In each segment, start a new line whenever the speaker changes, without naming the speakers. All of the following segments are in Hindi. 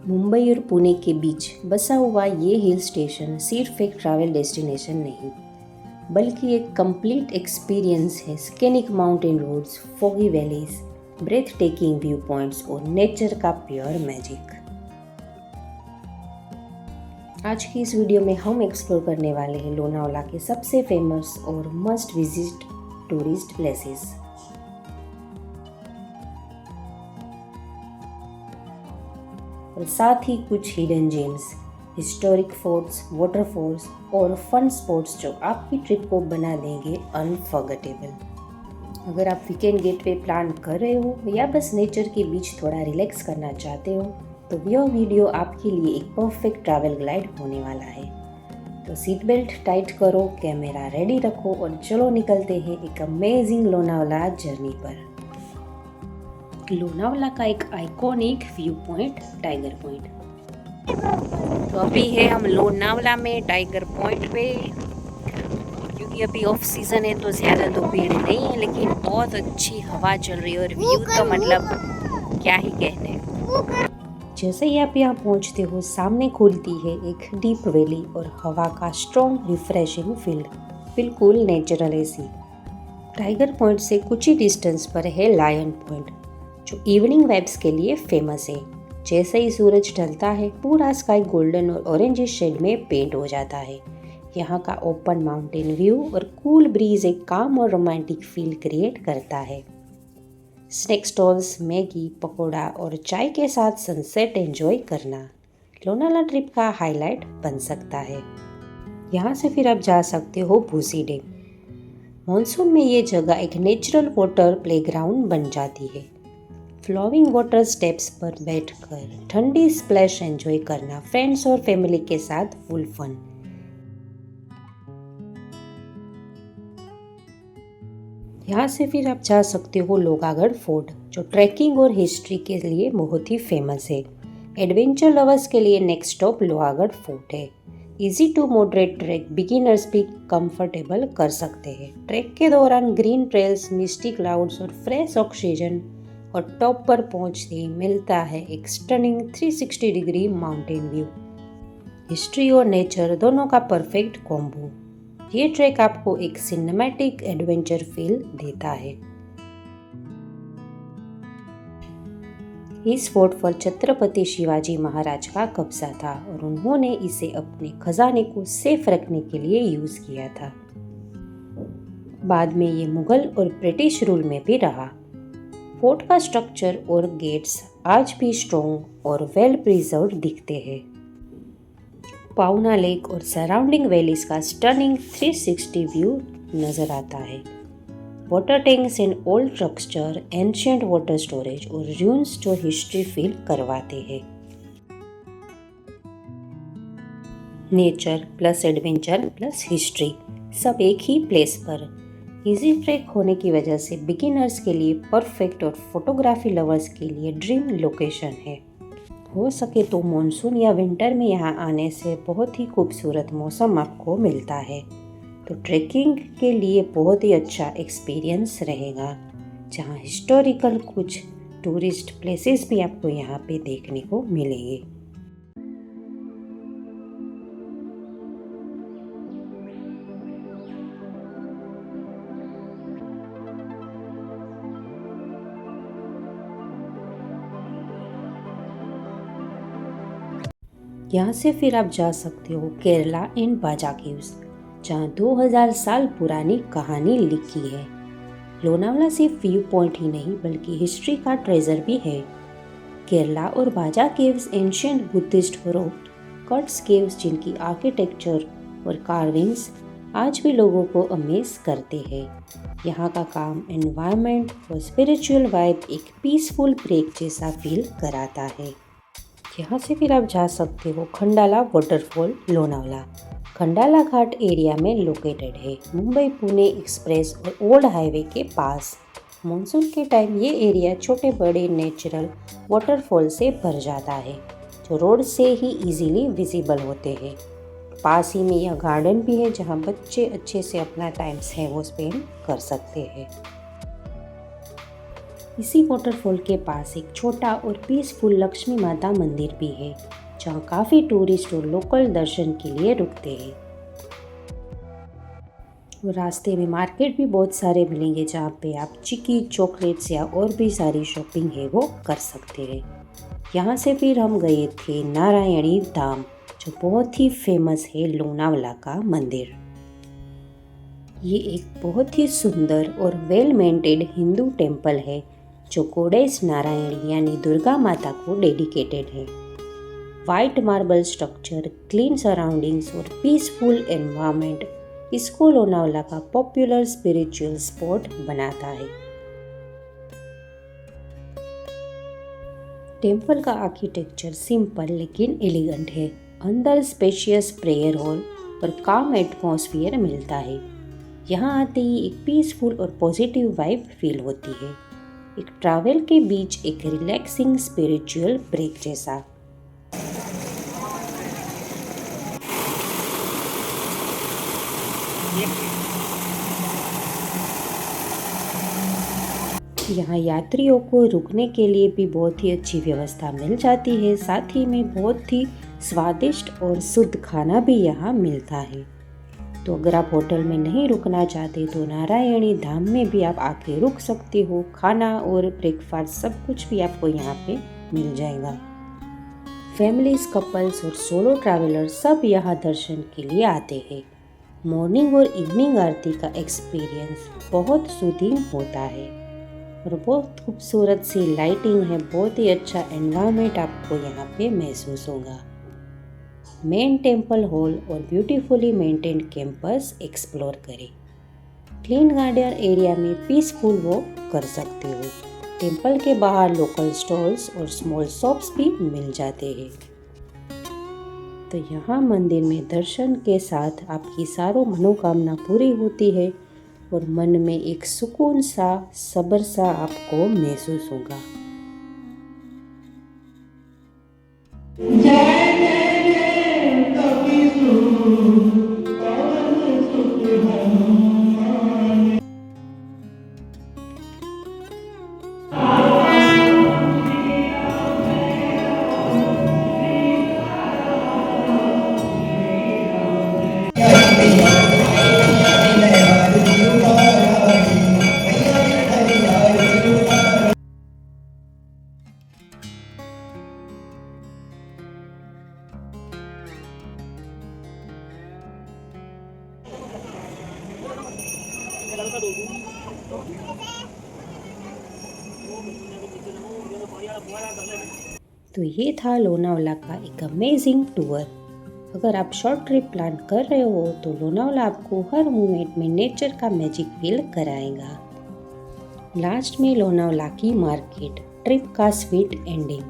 मुंबई और पुणे के बीच बसा हुआ ये हिल स्टेशन सिर्फ एक ट्रैवल डेस्टिनेशन नहीं, बल्कि एक कंप्लीट एक्सपीरियंस है। Scenic mountain roads, foggy valleys, breath taking view points और नेचर का प्योर मैजिक। आज की इस वीडियो में हम एक्सप्लोर करने वाले हैं लोनावला के सबसे फेमस और मस्ट विजिट टूरिस्ट प्लेसेस। और साथ ही कुछ hidden gems, historic forts, waterfalls और फन स्पॉट्स जो आपकी ट्रिप को बना देंगे अनफॉरगेटेबल। अगर आप वीकेंड गेटवे प्लान कर रहे हो या बस नेचर के बीच थोड़ा रिलैक्स करना चाहते हो, तो यह वीडियो आपके लिए एक परफेक्ट ट्रैवल गाइड होने वाला है। तो सीट बेल्ट टाइट करो, कैमरा रेडी रखो और चलो निकलते हैं एक अमेजिंग लोनावला जर्नी पर। लोनावला का एक iconic view point tiger point. तो अभी है हम लोनावला में टाइगर पॉइंट पे, क्योंकि अभी ऑफ सीजन है तो ज़्यादा तो भीड़ नहीं है, लेकिन बहुत अच्छी हवा चल रही है और व्यू का मतलब क्या ही कहने। जैसे ही आप यहाँ पहुँचते हो, सामने खुलती है एक डीप वैली और हवा का स्ट्रॉन्ग रिफ्रेशिंग फील्ड, बिल्कुल नेचुरल ऐसी। टाइगर पॉइंट से कुछ ही डिस्टेंस पर है लायन पॉइंट, जो इवनिंग वाइब्स के लिए फेमस है। जैसे ही सूरज ढलता है, पूरा स्काई गोल्डन और ऑरेंज शेड में पेंट हो जाता है। यहाँ का ओपन माउंटेन व्यू और कूल ब्रीज एक काम और रोमांटिक फील क्रिएट करता है। स्नैक स्टॉल्स, मैगी, पकोड़ा और चाय के साथ सनसेट एंजॉय करना लोनावला ट्रिप का हाईलाइट बन सकता है। यहाँ से फिर आप जा सकते हो भूसी डैम। मॉनसून में ये जगह एक नेचुरल वाटर प्लेग्राउंड बन जाती है। फ्लोइंग वाटर स्टेप्स पर बैठकर ठंडी स्प्लैश एंजॉय करना फ्रेंड्स और फैमिली के साथ फुल फन। यहाँ से फिर आप जा सकते हो लोहागढ़ फोर्ट, जो ट्रैकिंग और हिस्ट्री के लिए बहुत ही फेमस है। एडवेंचर लवर्स के लिए नेक्स्ट स्टॉप लोहागढ़ फोर्ट है। Easy to moderate track beginners भी कंफर्टेबल कर सकते हैं। ट्रैक के दौरान ग्रीन ट्रेल्स, मिस्टी क्लाउड्स और फ्रेश ऑक्सीजन, और टॉप पर पहुंचते ही मिलता है एक stunning 360 degree mountain view. History और नेचर दोनों का परफेक्ट कॉम्बो। ये ट्रैक आपको एक सिनेमैटिक एडवेंचर फील देता है। इस फोर्ट पर छत्रपति शिवाजी महाराज का कब्जा था और उन्होंने इसे अपने खजाने को सेफ रखने के लिए यूज किया था। बाद में ये मुगल और ब्रिटिश रूल में भी रहा। फोर्ट का स्ट्रक्चर और गेट्स आज भी स्ट्रॉन्ग और वेल प्रिजर्व्ड दिखते हैं। पाउना लेक और सराउंडिंग वैलीज का स्टनिंग 360 व्यू नजर आता है। Water tanks and old structure, ancient water storage और रूइंस जो हिस्ट्री फील करवाते हैं। Nature plus adventure plus history सब एक ही प्लेस पर। इजी ट्रैक होने की वजह से बिगिनर्स के लिए परफेक्ट और फोटोग्राफी लवर्स के लिए ड्रीम लोकेशन है। हो सके तो मॉनसून या विंटर में यहाँ आने से बहुत ही खूबसूरत मौसम आपको मिलता है, तो ट्रैकिंग के लिए बहुत ही अच्छा एक्सपीरियंस रहेगा। जहाँ हिस्टोरिकल कुछ टूरिस्ट प्लेसेस भी आपको यहाँ पे देखने को मिलेंगे। यहाँ से फिर आप जा सकते हो केरला एंड बाजा केव्स, जहाँ 2000 साल पुरानी कहानी लिखी है। लोनावला सिर्फ व्यू पॉइंट ही नहीं, बल्कि हिस्ट्री का ट्रेजर भी है। केरला और बाजा caves ancient Buddhist rock cuts caves, जिनकी आर्किटेक्चर और कार्विंग्स आज भी लोगों को अमेज करते हैं। यहाँ का काम एनवायरनमेंट और स्पिरिचुअल वाइब एक पीसफुल ब्रेक जैसा फील कराता है। यहाँ से फिर आप जा सकते हो खंडाला वाटरफॉल लोनावला। खंडाला घाट एरिया में लोकेटेड है, मुंबई पुणे एक्सप्रेस और ओल्ड हाईवे के पास। मॉनसून के टाइम ये एरिया छोटे बड़े नेचुरल वाटरफॉल से भर जाता है, जो रोड से ही इजीली विजिबल होते हैं। पास ही में यह गार्डन भी है, जहाँ बच्चे अच्छे से अपना टाइम है वो स्पेंड कर सकते हैं। इसी वाटरफॉल के पास एक छोटा और पीसफुल लक्ष्मी माता मंदिर भी है, जहाँ काफ़ी टूरिस्ट और लोकल दर्शन के लिए रुकते हैं। और रास्ते में मार्केट भी बहुत सारे मिलेंगे, जहाँ पे आप चिक्की, चॉकलेट्स या और भी सारी शॉपिंग है वो कर सकते हैं। यहाँ से फिर हम गए थे नारायणी धाम, जो बहुत ही फेमस है लोनावला का मंदिर। ये एक बहुत ही सुंदर और वेल मेंटेन्ड हिंदू टेम्पल है, जो गॉडेस नारायणी यानी दुर्गा माता को डेडिकेटेड है। White marble structure, clean surroundings और पीसफुल एनवायरनमेंट इसको लोनावला का पॉपुलर स्पिरिचुअल स्पॉट बनाता है। टेम्पल का आर्किटेक्चर सिंपल लेकिन एलिगेंट है। अंदर स्पेशियस प्रेयर हॉल और काम एटमॉस्फेयर मिलता है। यहाँ आते ही एक पीसफुल और पॉजिटिव वाइब फील होती है, एक ट्रैवल के बीच एक रिलैक्सिंग स्पिरिचुअल ब्रेक जैसा। यहाँ यात्रियों को रुकने के लिए भी बहुत ही अच्छी व्यवस्था मिल जाती है। साथ ही में बहुत ही स्वादिष्ट और शुद्ध खाना भी यहाँ मिलता है। तो अगर आप होटल में नहीं रुकना चाहते तो नारायणी धाम में भी आप आके रुक सकते हो। खाना और ब्रेकफास्ट सब कुछ भी आपको यहाँ पे मिल जाएगा। फैमिलीज, कपल्स और सोलो ट्रैवलर्स सब यहाँ दर्शन के लिए आते हैं। मॉर्निंग और इवनिंग आरती का एक्सपीरियंस बहुत सूदिंग होता है और बहुत खूबसूरत सी लाइटिंग है। बहुत ही अच्छा एनवायरनमेंट आपको यहाँ पे महसूस होगा। मेन टेम्पल हॉल और ब्यूटीफुली मेंटेन्ड कैंपस एक्सप्लोर करें। क्लीन गार्डन एरिया में पीसफुल वॉक कर सकते हो। टेम्पल के बाहर लोकल स्टॉल्स और स्मॉल शॉप्स भी मिल जाते हैं। तो यहाँ मंदिर में दर्शन के साथ आपकी सारों मनोकामना पूरी होती है और मन में एक सुकून सा, सब्र सा आपको महसूस होगा। तो ये था लोनावला का एक अमेजिंग टूर। अगर आप शॉर्ट ट्रिप प्लान कर रहे हो तो लोनावला आपको हर मोमेंट में नेचर का मैजिक फील कराएगा। लास्ट में लोनावला की मार्केट, ट्रिप का स्वीट एंडिंग।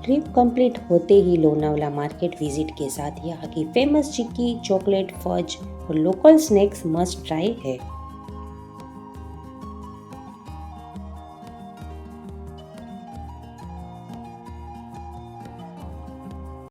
ट्रिप कंप्लीट होते ही लोनावला मार्केट विजिट के साथ यहाँ की फेमस चिक्की, चॉकलेट, फज और लोकल स्नैक्स मस्ट ट्राई है।